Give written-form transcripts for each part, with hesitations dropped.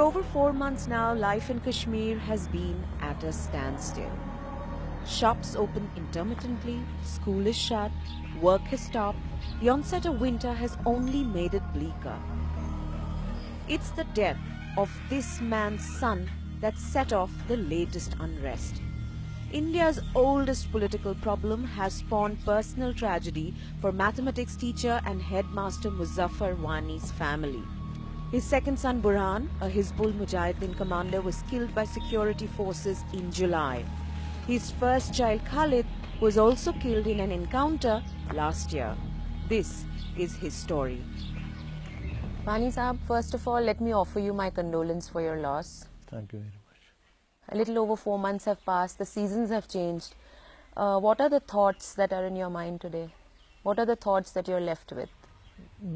over 4 months now, life in Kashmir has been at a standstill. Shops open intermittently, school is shut, work has stopped. The onset of winter has only made it bleaker. It's the death of this man's son that set off the latest unrest. India's oldest political problem has spawned personal tragedy for mathematics teacher and headmaster Muzaffar Wani's family. His second son Burhan, a Hizbul Mujahideen commander, was killed by security forces in July. His first child Khalid was also killed in an encounter last year. This is his story. Wani Saab, first of all, let me offer you my condolence for your loss. Thank you very much. A little over 4 months have passed, the seasons have changed. What are the thoughts that are in your mind today? What are the thoughts that you're left with?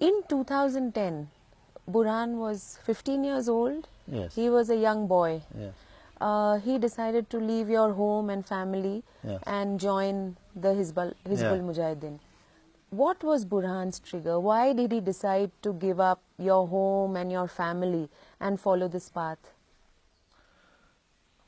In 2010, Burhan was 15 years old. Yes. He was a young boy. Yes. He decided to leave your home and family Yes. and join the Hizbul Yeah. Mujahideen. What was Burhan's trigger? Why did he decide to give up your home and your family and follow this path?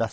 10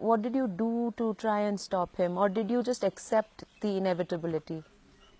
What did you do to try and stop him, or did you just accept the inevitability?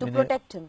To protect him?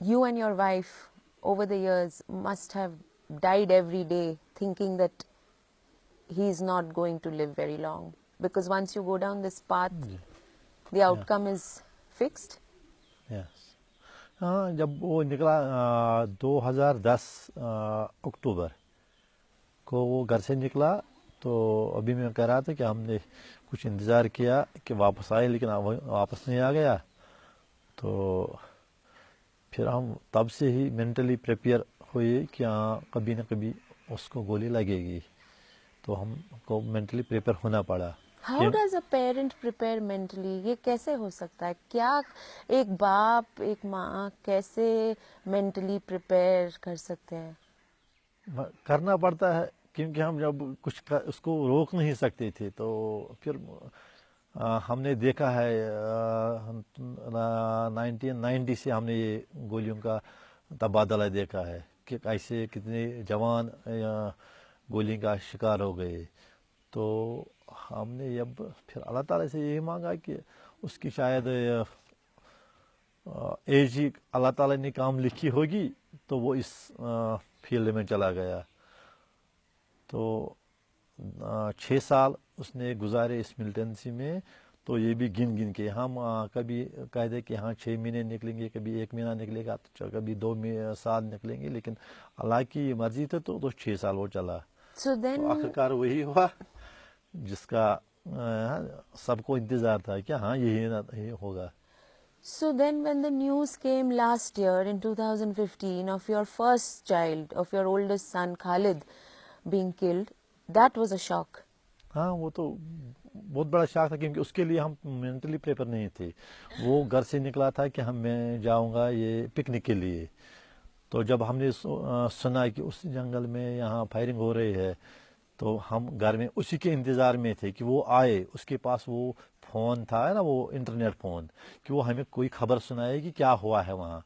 You and your wife over the years must have died every day thinking that he is not going to live very long, because once you go down this path, the outcome is fixed. Yes. ہاں جب وہ نکلا 2010 اکتوبر کو وہ گھر سے نکلا تو ابھی میں کہہ رہا تھا کہ ہم نے کچھ انتظار کیا کہ واپس آئے لیکن واپس نہیں آ گیا. تو پھر ہم تب سے ہی مینٹلی پریپیئر ہوئے کہ ہاں کبھی نہ کبھی اس کو گولی لگے گی. تو ہم کو مینٹلی پریپیئر ہونا پڑا. How does a parent prepare mentally? یہ کیسے ہو سکتا ہے؟ کیا ایک باپ ایک ماں کیسے مینٹلی پریپیئر کر سکتے ہیں؟ کرنا پڑتا ہے کیونکہ ہم جب کچھ اس کو روک نہیں سکتے تھے تو پھر ہم نے دیکھا ہے 1990 سے ہم نے یہ گولیوں کا تبادلہ دیکھا ہے کہ ایسے کتنے جوان گولی کا شکار ہو گئے. تو ہم نے اب پھر اللہ تعالیٰ سے یہی مانگا کہ اس کی شاید ایج ہی اللہ تعالیٰ نے کام لکھی ہوگی تو وہ اس فیلڈ میں چلا گیا. تو 6 سال اس نے گزارے اس ملٹنسی میں. تو یہ بھی گن کے ہم کبھی کہتے کہ ہاں 6 مہینے نکلیں گے, کبھی 1 مہینہ نکلے گا, تو کبھی 2 سال نکلیں گے, لیکن اللہ کی مرضی تھی تو 6 سال وہ چلا. تو آخرکار وہی ہوا جس کا سب کو انتظار تھا کہ ہاں یہی ہوگا. So then when the news came last year in 2015 of your first child, of your oldest son Khalid being killed, that was a shock. ہاں وہ تو بہت بڑا شاک تھا کیونکہ اس کے لیے ہم مینٹلی پریپر نہیں تھے. وہ گھر سے نکلا تھا کہ میں جاؤں گا یہ پکنک کے لیے. تو جب ہم نے سنا کہ اس جنگل میں یہاں فائرنگ ہو رہی ہے تو ہم گھر میں اسی کے انتظار میں تھے کہ وہ آئے. اس کے پاس وہ فون تھا نا, وہ انٹرنیٹ فون, کہ وہ ہمیں کوئی خبر سنائے کہ کیا ہوا ہے وہاں.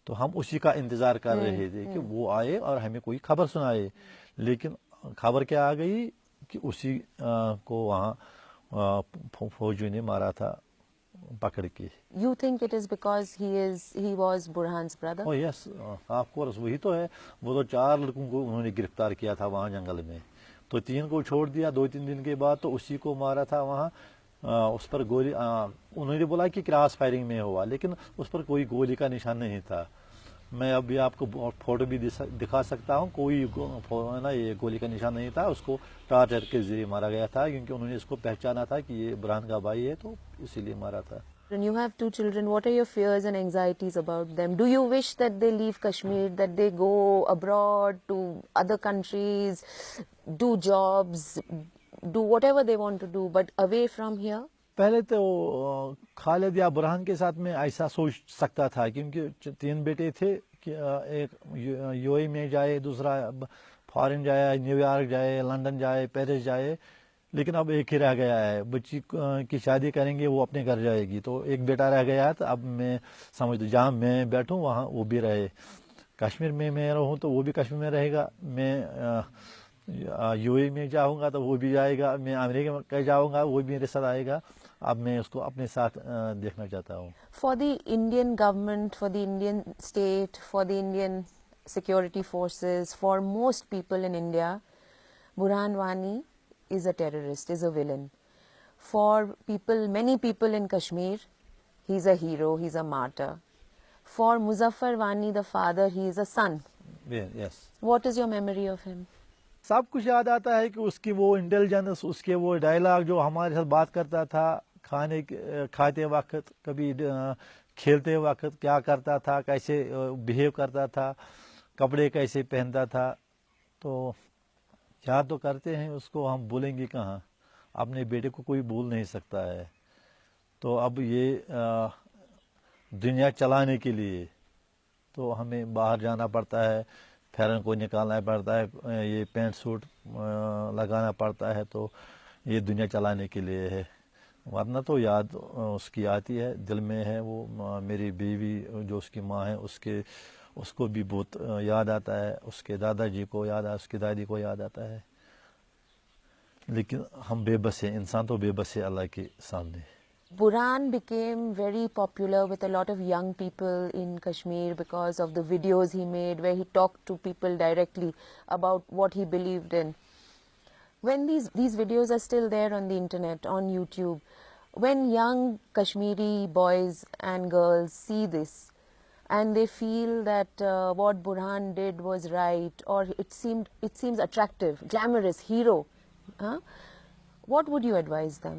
تو ہم اسی کا انتظار کر رہے تھے کہ وہ آئے اور ہمیں کوئی خبر سنائے. لیکن خبر کیا آ گئی کہ اسی کو وہاں فوجیوں نے مارا تھا پکڑ کے. You think it is because he was Burhan's brother? Oh yes, of course, وہی تو ہے. وہ تو 4 لڑکوں کو انہوں نے گرفتار کیا تھا وہاں جنگل میں. تو 3 کو چھوڑ دیا 2-3 دن کے بعد, تو اسی کو مارا تھا وہاں. اس پر گولی انہوں نے بولا کہ کراس فائرنگ میں ہوا, لیکن اس پر کوئی گولی کا نشان نہیں تھا. میں ابھی آپ کو فوٹو بھی دکھا سکتا ہوں. کوئی نا یہ گولی کا نشان نہیں تھا. اس کو ٹارچر کے ذریعے مارا گیا تھا کیونکہ انہوں نے اس کو پہچانا تھا کہ یہ برہان کا بھائی ہے, تو اسی لیے مارا تھا. And you have 2 children. What are your fears and anxieties about them? Do you wish that they leave Kashmir, that they go abroad to other countries, do jobs, do whatever they want to do, but away from here? پہلے تو خالد یا برہان کے ساتھ میں ایسا سوچ سکتا تھا کیونکہ 3 بیٹے تھے کہ ایک یو اے میں جائے, دوسرا فارن جائے, نیو یارک جائے, لندن جائے, پیرس جائے. لیکن اب ایک ہی رہ گیا ہے. بچی کی شادی کریں گے وہ اپنے گھر جائے گی, تو ایک بیٹا رہ گیا ہے. تو اب میں سمجھتا جہاں میں بیٹھوں وہاں وہ بھی رہے. کشمیر میں رہوں تو وہ بھی کشمیر میں رہے گا. میں یو اے میں جاؤں گا تو وہ بھی جائے گا. میں امریکہ میں جاؤں گا وہ بھی میرے ساتھ آئے گا. اب میں اس کو اپنے ساتھ دیکھنا چاہتا ہوں. For the Indian government, for the Indian state, for the Indian security forces, for most people in India, Burhan Wani is a terrorist, is a villain. For people, many people in Kashmir, he's a hero, he's a martyr. For Muzaffar Wani, the father, he is a son. Yes. What is your memory of him? سب کچھ یاد آتا ہے کہ اس کی وہ intelligence, اس کے وہ dialogue جو ہمارے ساتھ بات کرتا تھا کھاتے وقت, کبھی کھیلتے وقت کیا کرتا تھا, کیسے بیہیو کرتا تھا, کپڑے کیسے پہنتا تھا. تو یاد تو کرتے ہیں اس کو, ہم بھولیں گے کہاں. اپنے بیٹے کو کوئی بھول نہیں سکتا ہے. تو اب یہ دنیا چلانے کے لیے تو ہمیں باہر جانا پڑتا ہے, فیرن کو نکالنا پڑتا ہے, یہ پینٹ سوٹ لگانا پڑتا ہے. تو یہ دنیا چلانے کے لیے ہے, ورنہ تو یاد اس کی آتی ہے, دل میں ہے. وہ میری بیوی جو اس کی ماں ہے اس کو بھی بہت یاد آتا ہے, اس کے دادا جی کو یاد آتا ہے, اس کی دادی کو یاد آتا ہے. لیکن ہم بے بس ہیں, انسان تو بے بس ہے اللہ کے سامنے. Burhan became very popular with a lot of young people in Kashmir because of the videos he made where he talked to people directly about what he believed in. When these videos are still there on the internet, on YouTube, when young Kashmiri boys and girls see this, and they feel that what Burhan did was right, or it seems attractive, glamorous, hero. Huh? What would you advise them?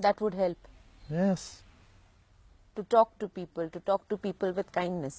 That would help. Yes. To talk to people with kindness.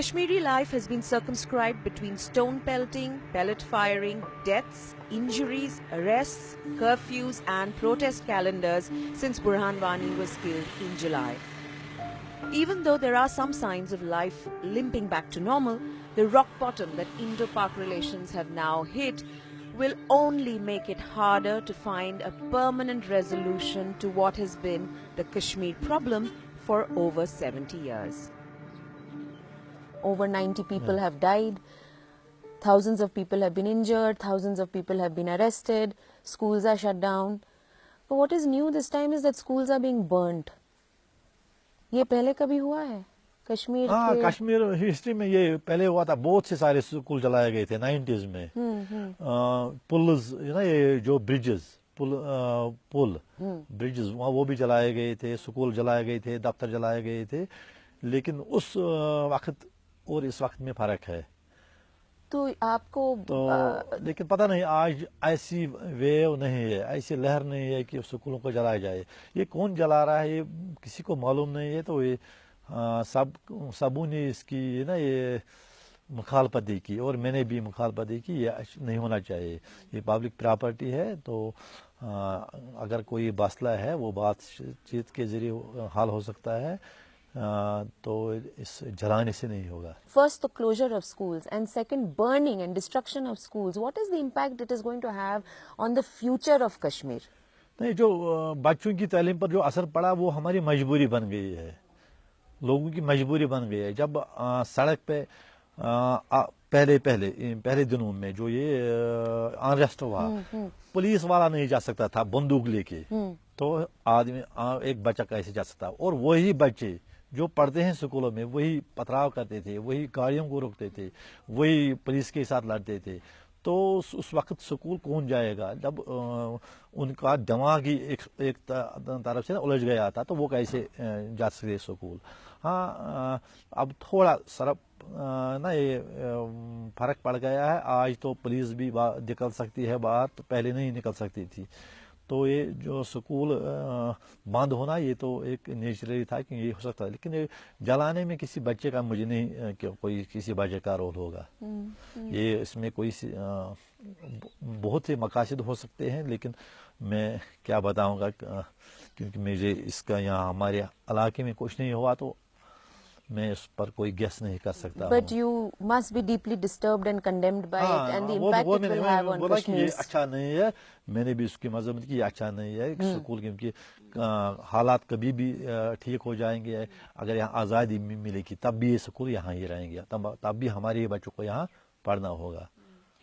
Kashmiri life has been circumscribed between stone pelting, pellet firing, deaths, injuries, arrests, curfews and protest calendars since Burhan Wani was killed in July. Even though there are some signs of life limping back to normal, the rock bottom that Indo-Pak relations have now hit will only make it harder to find a permanent resolution to what has been the Kashmir problem for over 70 years. Over 90 people have died, thousands of people have been injured, thousands of people have been arrested, schools are shut down. But what is new this time is that schools are being burnt. یہ پہلے کبھی ہوا ہے کشمیر؟ ہاں، Kashmir history میں یہ پہلے ہوا تھا. بہت سے سارے اسکول چلائے گئے تھے 90s میں. پلز یہ جو بریجز پل بریجز وہ بھی چلائے گئے تھے، اسکول چلائے گئے تھے، دفتر چلائے گئے تھے. لیکن اس وقت اور اس وقت میں فرق ہے. تو آپ کو لیکن پتہ نہیں آج ایسی ویو نہیں ہے، ایسی لہر نہیں ہے کہ اسکولوں کو جلایا جائے. یہ کون جلا رہا ہے یہ کسی کو معلوم نہیں ہے. تو یہ سبوں نے اس کی یہ مخالفت دی کی اور میں نے بھی مخالفت دی کی. یہ نہیں ہونا چاہیے، یہ پبلک پراپرٹی ہے. تو اگر کوئی مسئلہ ہے وہ بات چیت کے ذریعے حل ہو سکتا ہے، تو اس جلانے سے نہیں ہوگا. First the closure of schools and second burning and destruction of schools. What is the impact it is going to have on the future of Kashmir? نہیں، جو بچوں کی تعلیم پر جو اثر پڑا وہ ہماری مجبوری بن گئی ہے، لوگوں کی مجبوری بن گئی ہے. جب سڑک پہ پہلے دنوں میں جو یہ انریسٹ ہوا، پولیس والا نہیں جا سکتا تھا بندوق لے کے، تو آدمی ایک بچہ کیسے جا سکتا. اور وہی بچے جو پڑھتے ہیں اسکولوں میں وہی پتھراؤ کرتے تھے، وہی گاڑیوں کو روکتے تھے، وہی پولیس کے ساتھ لڑتے تھے. تو اس وقت سکول کون جائے گا جب ان کا دماغ ہی ایک طرف سے الجھ گیا تھا، تو وہ کیسے جا سکتے سکول. ہاں اب تھوڑا سرب نا یہ فرق پڑ گیا ہے. آج تو پولیس بھی نکل سکتی ہے باہر، تو پہلے نہیں نکل سکتی تھی. تو یہ جو سکول بند ہونا یہ تو ایک نیچرلی تھا کہ یہ ہو سکتا ہے، لیکن جلانے میں کسی بچے کا مجھے نہیں کہ کوئی کسی بچے کا رول ہوگا. یہ اس میں کوئی بہت سے مقاصد ہو سکتے ہیں، لیکن میں کیا بتاؤں گا کیونکہ مجھے اس کا یہاں ہمارے علاقے میں کچھ نہیں ہوا، تو میں اس پر کوئی گیس نہیں کر سکتا. But you must be deeply disturbed and condemned by it and the impact it will have on بولا کہ یہ Kashmir. اچھا نہیں ہے. میں نے بھی اس کی مذمت کی، یہ اچھا نہیں ہے سکول، کیونکہ حالات کبھی بھی ٹھیک ہو جائیں گے. اگر یہاں آزادی ملے گی تب بھی یہ سکول یہاں ہی رہیں گے، تب بھی ہمارے بچوں کو یہاں پڑھنا ہوگا.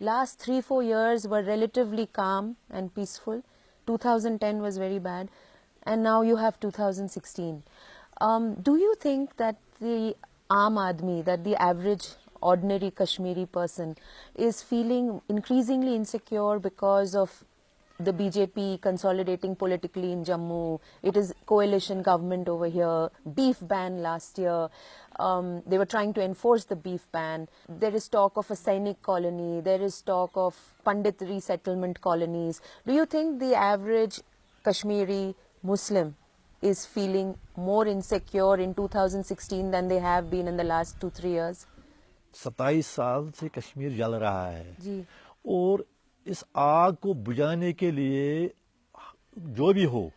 Last 3-4 years were relatively calm and peaceful. 2010 was very bad, and now you have 2016. Do you think that the aam aadmi, that the average ordinary Kashmiri person is feeling increasingly insecure because of the BJP consolidating politically in Jammu? It is coalition government over here. Beef ban last year. They were trying to enforce the beef ban. There is talk of a Sainik colony. There is talk of Pandit resettlement colonies. Do you think the average Kashmiri Muslim is feeling more insecure in 2016 than they have been in the last 2-3 years? 27 سال سے کشمیر جل رہا ہے جی. اور اس آگ کو بجھانے کے لیے جو بھی ہو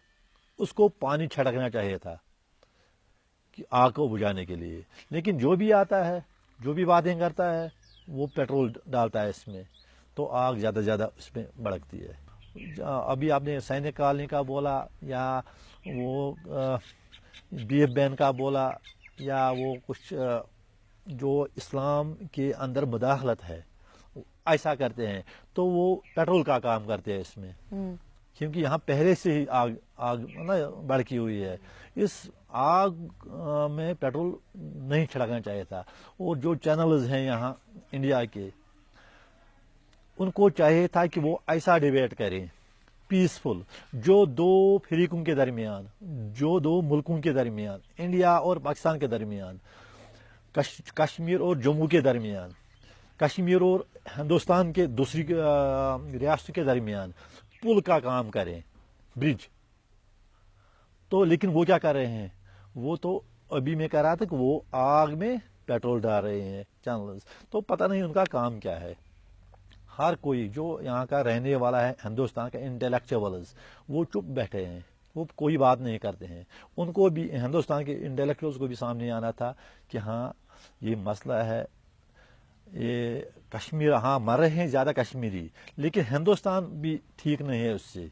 اس کو پانی چھڑکنا چاہیے تھا کہ آگ کو بجھانے کے لیے، لیکن جو بھی آتا ہے، جو بھی باتیں کرتا ہے، وہ پیٹرول ڈالتا ہے اس میں، تو آگ زیادہ سے زیادہ اس میں بھڑکتی ہے. ابھی آپ نے سینک کالونی کا بولا، یا وہ بی ایف بین کا بولا، یا وہ کچھ جو اسلام کے اندر مداخلت ہے ایسا کرتے ہیں، تو وہ پیٹرول کا کام کرتے ہیں اس میں، کیونکہ یہاں پہلے سے ہی آگ نا بڑکی ہوئی ہے. اس آگ میں پیٹرول نہیں چھڑکنا چاہیے تھا. اور جو چینلز ہیں یہاں انڈیا کے، ان کو چاہیے تھا کہ وہ ایسا ڈیبیٹ کریں پیسفل، جو دو فریقوں کے درمیان، جو دو ملکوں کے درمیان، انڈیا اور پاکستان کے درمیان، کشمیر اور جموں کے درمیان، کشمیر اور ہندوستان کے دوسری ریاستوں کے درمیان پل کا کام کریں، برج. تو لیکن وہ کیا کر رہے ہیں؟ وہ تو ابھی میں کہہ رہا تھا کہ وہ آگ میں پیٹرول ڈال رہے ہیں چینلز. تو پتہ نہیں ان کا کام کیا ہے. ہر کوئی جو یہاں کا رہنے والا ہے ہندوستان کا انٹلیکچوئلز، وہ چپ بیٹھے ہیں، وہ کوئی بات نہیں کرتے ہیں. ان کو بھی ہندوستان کے انٹلیکچوئلز کو بھی سامنے آنا تھا کہ ہاں یہ مسئلہ ہے، یہ کشمیر ہاں مر رہے ہیں زیادہ کشمیری، لیکن ہندوستان بھی ٹھیک نہیں ہے اس سے.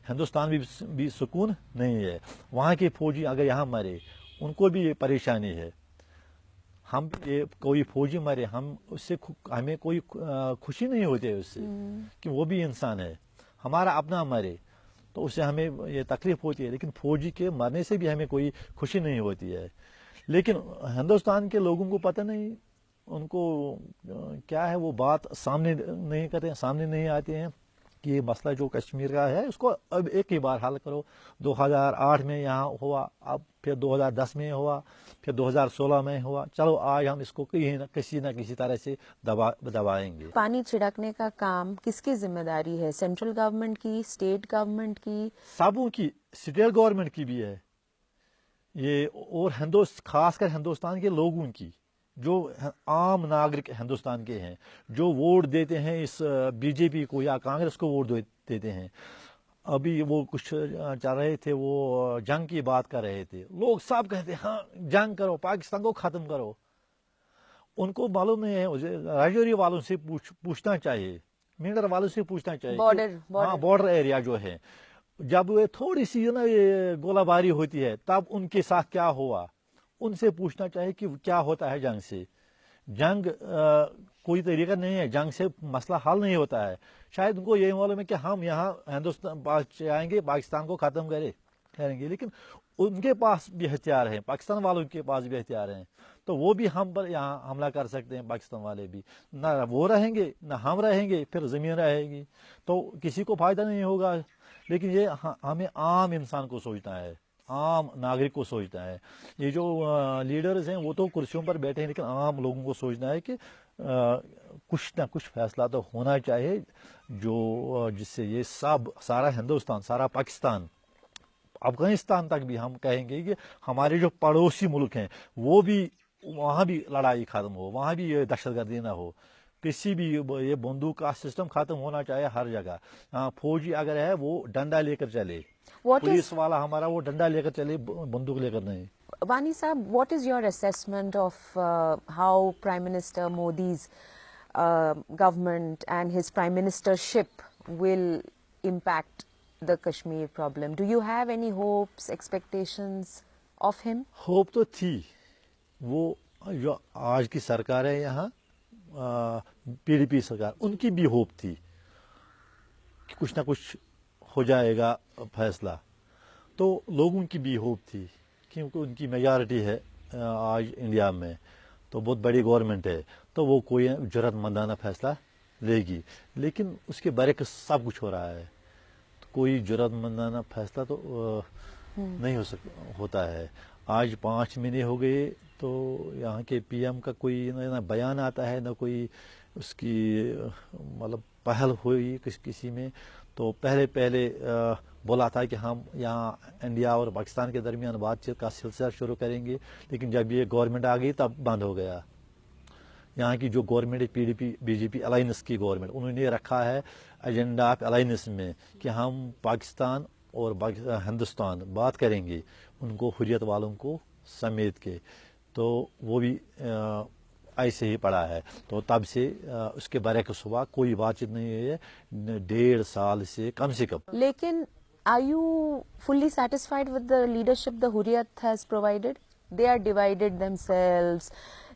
ہندوستان بھی سکون نہیں ہے. وہاں کے فوجی اگر یہاں مرے ان کو بھی یہ پریشانی ہے. ہم یہ کوئی فوجی مرے ہم اس سے ہمیں کوئی خوشی نہیں ہوتی ہے اس سے، کہ وہ بھی انسان ہے. ہمارا اپنا مرے تو اس سے ہمیں یہ تکلیف ہوتی ہے، لیکن فوجی کے مرنے سے بھی ہمیں کوئی خوشی نہیں ہوتی ہے. لیکن ہندوستان کے لوگوں کو پتہ نہیں، ان کو کیا ہے وہ بات سامنے نہیں کرتے، سامنے نہیں آتے ہیں کہ یہ مسئلہ جو کشمیر کا ہے اس کو اب ایک ہی بار حل کرو. 2008 میں یہاں ہوا، اب پھر 2010 میں ہوا، پھر 2016 میں ہوا. چلو آج ہم اس کو کسی نہ کسی طرح سے دبائیں گے. پانی چھڑکنے کا کام کس کی ذمہ داری ہے؟ سینٹرل گورنمنٹ کی، اسٹیٹ گورنمنٹ کی؟ سبوں کی، اسٹیٹ گورنمنٹ کی بھی ہے یہ، اور خاص کر ہندوستان کے لوگوں کی، جو عام ناگرک ہندوستان کے ہیں، جو ووٹ دیتے ہیں اس بی جے پی کو یا کانگریس کو ووٹ دیتے ہیں. ابھی وہ کچھ چل رہے تھے، وہ جنگ کی بات کر رہے تھے، لوگ سب کہتے ہیں ہاں جنگ کرو، پاکستان کو ختم کرو. ان کو معلوم نہیں ہے. راجوری والوں سے پوچھنا چاہیے، مینڈر والوں سے پوچھنا چاہیے، ہاں بارڈر ایریا جو ہے، جب وہ تھوڑی سی نا یہ گولہ باری ہوتی ہے تب ان کے ساتھ کیا ہوا، ان سے پوچھنا چاہیے کہ کیا ہوتا ہے جنگ سے. جنگ کوئی طریقہ نہیں ہے، جنگ سے مسئلہ حل نہیں ہوتا ہے. شاید ان کو یہی معلوم ہے کہ ہم یہاں ہندوستان جائیں گے، پاکستان کو ختم کریں گے، لیکن ان کے پاس بھی ہتھیار ہیں, پاکستان والوں کے پاس بھی ہتھیار ہیں, تو وہ بھی ہم پر یہاں حملہ کر سکتے ہیں. پاکستان والے بھی, نہ وہ رہیں گے نہ ہم رہیں گے, پھر زمین رہے گی, تو کسی کو فائدہ نہیں ہوگا. لیکن یہ ہمیں عام انسان کو سوچنا ہے, عام ناگرک کو سوچنا ہے. یہ جو لیڈرز ہیں وہ تو کرسیوں پر بیٹھے ہیں, لیکن عام لوگوں کو سوچنا ہے کہ کچھ نہ کچھ فیصلہ تو ہونا چاہیے جو جس سے یہ سارا ہندوستان, سارا پاکستان, افغانستان تک بھی ہم کہیں گے کہ ہمارے جو پڑوسی ملک ہیں وہ بھی, وہاں بھی لڑائی ختم ہو, وہاں بھی یہ دہشت گردی نہ ہو, کسی بھی یہ بندوق کا سسٹم ختم ہونا چاہیے ہر جگہ. فوجی اگر ہے وہ ڈنڈا لے کر چلے, پولیس والا ہمارا وہ ڈنڈا لے کر چلے, بندوق لے کر نہیں. Wani Saab, what is your assessment of how Prime Minister Modi's government and his prime ministership will impact the Kashmir problem? Do you have any hopes, expectations of him? Hope تو تھی, وہ جو آج کی سرکار ہے یہاں پی ڈی پی سرکار, ان کی بھی ہوپ تھی کہ کچھ نہ کچھ ہو جائے گا فیصلہ. تو لوگوں کی بھی ہوپ تھی کیونکہ ان کی میجارٹی ہے آج انڈیا میں, تو بہت بڑی گورنمنٹ ہے, تو وہ کوئی جرأت مندانہ فیصلہ لے گی. لیکن اس کے برعکس سب کچھ ہو رہا ہے, تو کوئی جرأت مندانہ فیصلہ تو نہیں ہوتا ہے. آج 5 مہینے ہو گئے تو یہاں کے پی ایم کا کوئی نہ بیان آتا ہے, نہ کوئی اس کی مطلب پہل ہوئی کسی میں. تو پہلے بولا تھا کہ ہم یہاں انڈیا اور پاکستان کے درمیان بات چیت کا سلسلہ شروع کریں گے, لیکن جب یہ گورنمنٹ آ گئی تب بند ہو گیا. یہاں کی جو گورنمنٹ ہے P D P B J P alliance کی گورنمنٹ, انہوں نے رکھا ہے ایجنڈا آف الائنس میں کہ ہم پاکستان اور ہندوستان بات کریں گے ان کو حریت والوں کو سمیت کے. تو وہ بھی ایسے ہی پڑا ہے. تو تب سے اس کے برعکس ہوا, کوئی بات چیت نہیں ہے 1.5 سال سے کم سے کم. لیکن are you fully satisfied with the leadership the Hurriyat has provided? They are divided themselves.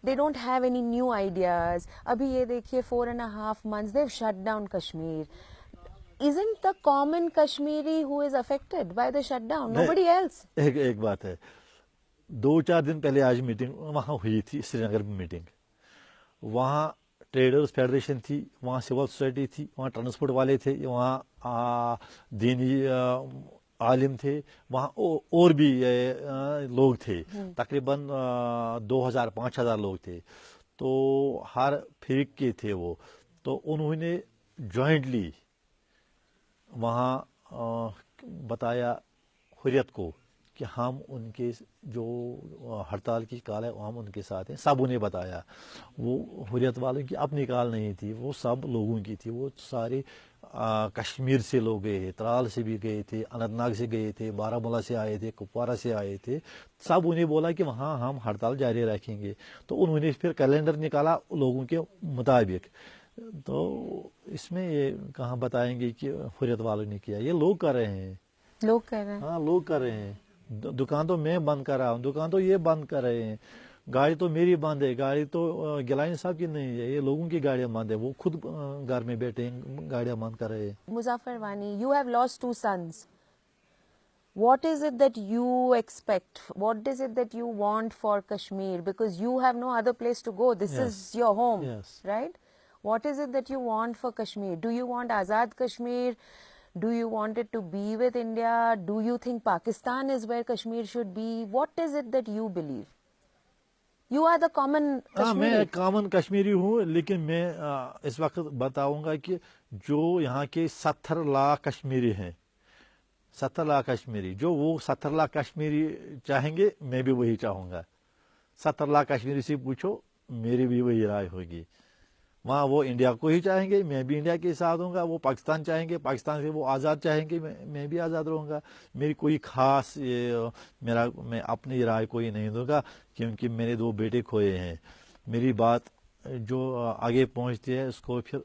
They don't have any new ideas. Abhi ye dekhiye 4.5 months they've shut down Kashmir. Isn't the common Kashmiri who is affected by the shutdown? Nobody else. ایک بات ہے, 2-4 دن پہلے آج meeting وہاں ہوئی تھی, سری نگر میں meeting. وہاں ٹریڈرز فیڈریشن تھی, وہاں سول سوسائٹی تھی, وہاں ٹرانسپورٹ والے تھے, وہاں دینی عالم تھے, وہاں اور بھی لوگ تھے, تقریباً 2000-5000 لوگ تھے. تو ہر فرقے کے تھے وہ. تو انہوں نے جوائنٹلی وہاں بتایا حریت کو کہ ہم ان کے جو ہڑتال کی کال ہے ہم ان کے ساتھ ہیں. سب انہیں بتایا, وہ حریت والوں کی اپنی کال نہیں تھی, وہ سب لوگوں کی تھی. وہ سارے کشمیر سے لوگ گئے, ترال سے بھی گئے تھے, اننت ناگ سے گئے تھے, بارہ سے آئے تھے, کپوارہ سے آئے تھے. سب انہیں بولا کہ وہاں ہم ہڑتال جاری رکھیں گے. تو انہوں نے پھر کیلنڈر نکالا لوگوں کے مطابق. تو اس میں یہ کہاں بتائیں گے کہ حریت والوں نے کیا, یہ لوگ کر رہے ہیں. لوگ کر رہے ہیں. ہاں لوگ کر رہے ہیں. دکان تو میں بند کر رہا ہوں, دکان تو یہ بند کر رہے ہیں, گاڑی تو میری بند ہے, گاڑی تو گیلانی صاحب کی نہیں ہے, یہ لوگوں کی گاڑیاں بند ہے, وہ خود گھر میں بیٹھے ہیں گاڑیاں بند کر رہے ہیں. Muzaffar Wani, you have lost 2 sons. What is it that you expect? What is it that you want for Kashmir? Because you have no other place to go. This is your home, right? What is it that you want for Kashmir? Do you want Azad Kashmir? Do you want it to be with India? Do you think Pakistan is where Kashmir should be? What is it that you believe? You are the common Kashmiri. میں common Kashmiri ہوں, لیکن میں اس وقت بتاؤں گا کہ جو یہاں کے 70 لاکھ کشمیری ہیں, 70 لاکھ کشمیری, جو وہ 70 لاکھ کشمیری چاہیں گے میں بھی وہی چاہوں گا. 70 لاکھ کشمیری سے پوچھو میری بھی وہی رائے ہوگی. وہاں وہ انڈیا کو ہی چاہیں گے, میں بھی انڈیا کے ساتھ ہوں گا. وہ پاکستان چاہیں گے, پاکستان سے وہ آزاد چاہیں گے, میں بھی آزاد رہوں گا. میری کوئی خاص میں اپنی رائے کوئی نہیں دوں گا, کیونکہ میرے 2 بیٹے کھوئے ہیں. میری بات جو آگے پہنچتی ہے اس کو پھر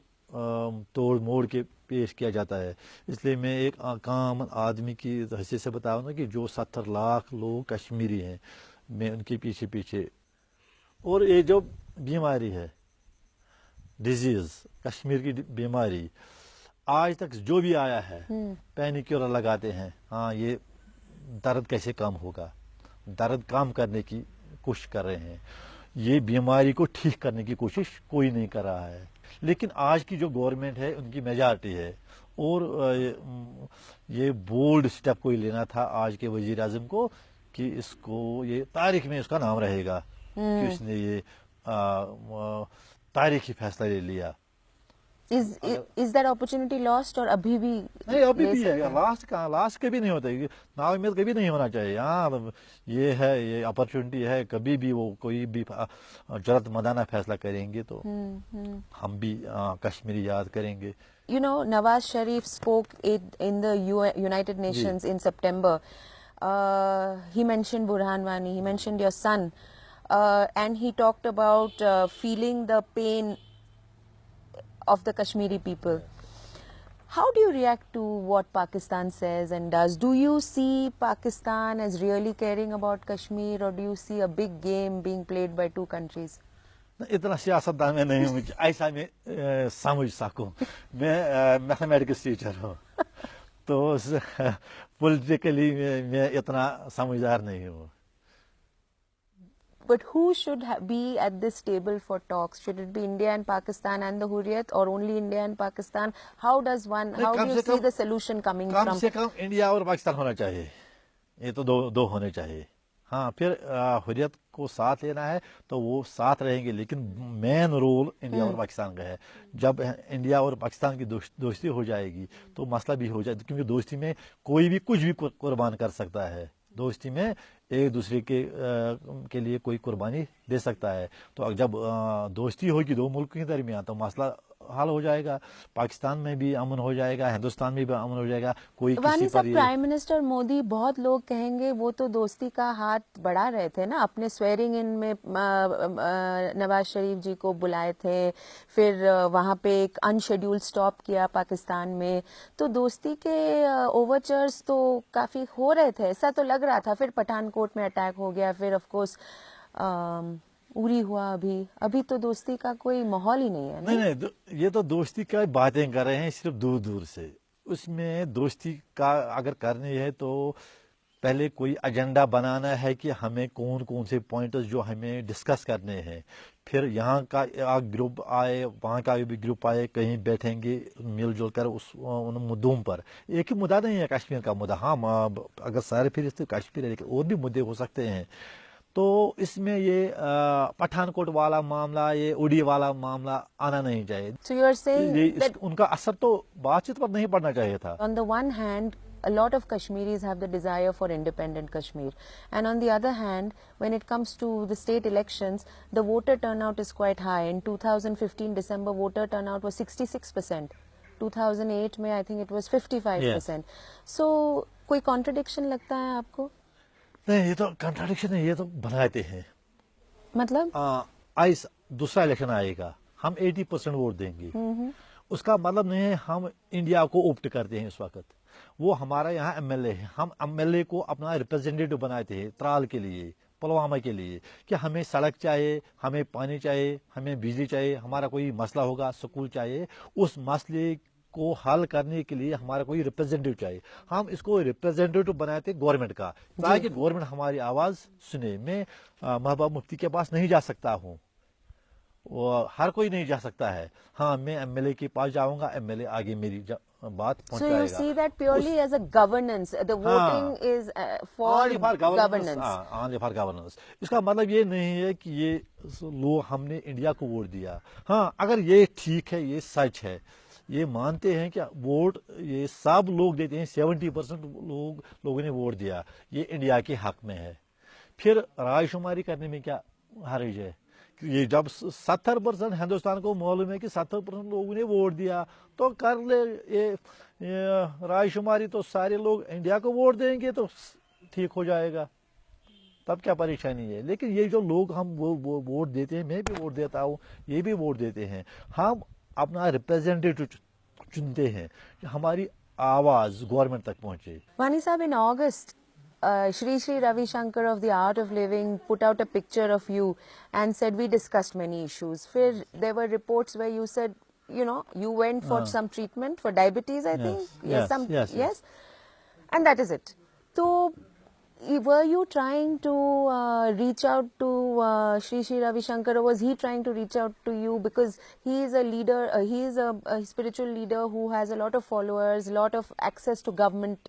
توڑ موڑ کے پیش کیا جاتا ہے. اس لیے میں ایک عام آدمی کی حیثیت سے بتاؤں گا کہ جو 70 لاکھ لوگ کشمیری ہیں, میں ان کے پیچھے. اور یہ جو بیماری ہے, ڈیزیز, کشمیر کی بیماری, آج تک جو بھی آیا ہے پینی کیور لگاتے ہیں, ہاں یہ درد کیسے کم ہوگا. درد کم کرنے کی کوشش کر رہے ہیں. یہ بیماری کو ٹھیک کرنے کی کوشش کوئی نہیں کر رہا ہے. لیکن آج کی جو گورنمنٹ ہے ان کی میجارٹی ہے, اور یہ بولڈ اسٹیپ کوئی لینا تھا آج کے وزیر اعظم کو کہ اس کو یہ تاریخ میں اس کا نام رہے گا کہ اس نے یہ تاریخی فیصلہ لے لیا. Is that opportunity lost اور ابھی بھی؟ نہیں, ابھی بھی ہے. لاسٹ کبھی نہیں ہوتا, نا امید کبھی نہیں ہونا چاہیے. ہاں یہ ہے, یہ اپرچونٹی ہے. کبھی بھی وہ کوئی بھی جرأت مندانہ فیصلہ کریں گے تو ہم بھی کشمیری یاد کریں گے. You know, Nawaz Sharif spoke in the United Nations in September. He mentioned Burhan Wani, he mentioned your son, and he talked about feeling the pain of the Kashmiri people. How do you react to what Pakistan says and does? Do you see Pakistan as really caring about Kashmir, or do you see a big game being played by two countries? اتنا سیاست دان میں نہیں ہوں ایسا میں سمجھ سکوں. میں میتھمیٹکس ٹیچر ہوں, تو پولیٹیکلی میں اتنا سمجھدار نہیں ہوں. But who should be at this table for talks? Should it be India and Pakistan and the Hurriyat, or only India and Pakistan? How do you see the solution coming from? کم سے کم India اور پاکستان ہونا چاہیے. یہ تو دو ہونے چاہیے. ہاں, پھر حریت کو ساتھ لینا ہے تو وہ ساتھ رہیں گے, لیکن مین رول انڈیا اور پاکستان کا ہے. جب انڈیا اور پاکستان کی دوستی ہو جائے گی تو مسئلہ بھی ہو جائے گا, کیونکہ دوستی میں کوئی بھی کچھ بھی قربان کر سکتا ہے. دوستی میں ایک دوسرے کے لیے کوئی قربانی دے سکتا ہے. تو جب دوستی ہوگی دو ملک کے درمیان تو مسئلہ حل ہو جائے گا. پاکستان میں بھی امن ہو جائے گا, ہندوستان میں بھی امن ہو جائے گا. کوئی کسی پر پرائم منسٹر مودی, بہت لوگ کہیں گے وہ تو دوستی کا ہاتھ بڑھا رہے تھے نا, اپنے سویرنگ ان میں نواز شریف جی کو بلائے تھے, پھر وہاں پہ ایک ان شیڈیول سٹاپ کیا پاکستان میں, تو دوستی کے اوورچرز تو کافی ہو رہے تھے, ایسا تو لگ رہا تھا. پھر پٹھان کوٹ میں اٹیک ہو گیا, پھر آف کورس اوری ہوا. ابھی تو دوستی کا کوئی ماحول ہی نہیں ہے. نہیں, یہ تو دوستی کا باتیں کر رہے ہیں صرف دور دور سے. اس میں دوستی کا اگر کرنی ہے تو پہلے کوئی ایجنڈا بنانا ہے کہ ہمیں کون کون سے پوائنٹس جو ہمیں ڈسکس کرنے ہیں. پھر یہاں کا گروپ آئے, وہاں کا بھی گروپ آئے, کہیں بیٹھیں گے مل جل کر ان مدعوں پر. ایک ہی مدعا نہیں ہے کشمیر کا مدعا. ہاں, اگر سارے پھر اس سے کشمیر ہے, لیکن اور بھی مدعے ہو سکتے ہیں. تو اس میں یہ پٹھان کوٹ والا معاملہ, یہ اڑی والا معاملہ آنا نہیں چاہیے. So you are saying that ان کا اثر تو بات چیت پر نہیں پڑنا چاہیے تھا. on the one hand, a lot of Kashmiris have the desire for independent Kashmir, and on the other hand, when it comes to the state elections, the voter turnout is quite high. In 2015 December, voter turnout was 66%. 2008 میں I think it was 55%. So کوئی contradiction لگتا ہے آپ کو؟ نہیں, یہ تو contradiction ہے, یہ تو بناتے ہیں. مطلب دوسرا الیکشن آئے گا, ہم 80% ووٹ دیں گے. اس کا مطلب نہیں ہے ہم انڈیا کو اوپٹ کرتے ہیں. اس وقت وہ ہمارا یہاں ایم ایل اے ہے, ہم ایم ایل اے کو اپنا ریپرزینٹیو بناتے ہیں ترال کے لیے, پلوامہ کے لیے, کہ ہمیں سڑک چاہیے, ہمیں پانی چاہیے, ہمیں بجلی چاہیے, ہمارا کوئی مسئلہ ہوگا, سکول چاہیے, اس مسئلے کو حل کرنے کے لیے ہمارا کوئی ریپرزینٹیو چاہیے. ہم اس کو ریپرزینٹیو بناتے گورنمنٹ کا, تاکہ گورنمنٹ ہماری آواز سنے. میں محبوبہ مفتی کے پاس نہیں جا سکتا ہوں, ہر کوئی نہیں جا سکتا ہے. ہاں, میں ایم ایل اے کے پاس جاؤں گا, ایم ایل اے آگے میری بات پہنچائے گا. So you see that purely as a governance, the voting is for governance. only for governance. اس کا مطلب یہ نہیں ہے کہ یہ لوگ ہم نے انڈیا کو ووٹ دیا. ہاں, اگر یہ ٹھیک ہے, یہ سچ ہے, یہ مانتے ہیں کہ ووٹ یہ سب لوگ دیتے ہیں, 70% لوگوں نے ووٹ دیا, یہ انڈیا کے حق میں ہے. پھر رائے شماری کرنے میں کیا حرج ہے؟ یہ جب 70% ہندوستان کو معلوم ہے کہ 70% لوگوں نے ووٹ دیا, تو کر لے یہ رائے شماری, تو سارے لوگ انڈیا کو ووٹ دیں گے تو ٹھیک ہو جائے گا. تب کیا پریشانی ہے؟ لیکن یہ جو لوگ ہم ووٹ دیتے ہیں, میں بھی ووٹ دیتا ہوں, یہ بھی ووٹ دیتے ہیں, ہم اپنا ریپرزینٹیٹو چنتے ہیں کہ ہماری آواز گورنمنٹ تک پہنچے. وانی صاحب, in August, Shri Shri Ravi Shankar of the Art of Living put out a picture of you and said we discussed many issues. Phir there were reports where you said, you know, you went for some treatment for diabetes, I think. Yes. And that is it. So were you trying to reach out to Shri Ravi Shankar, or was he trying to reach out to you? Because he is a leader, he is a spiritual leader who has a lot of followers, lot of access to government.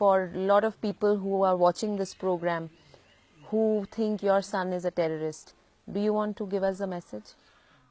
For a lot of people who are watching this program who think your son is a terrorist, do you want to give us a message?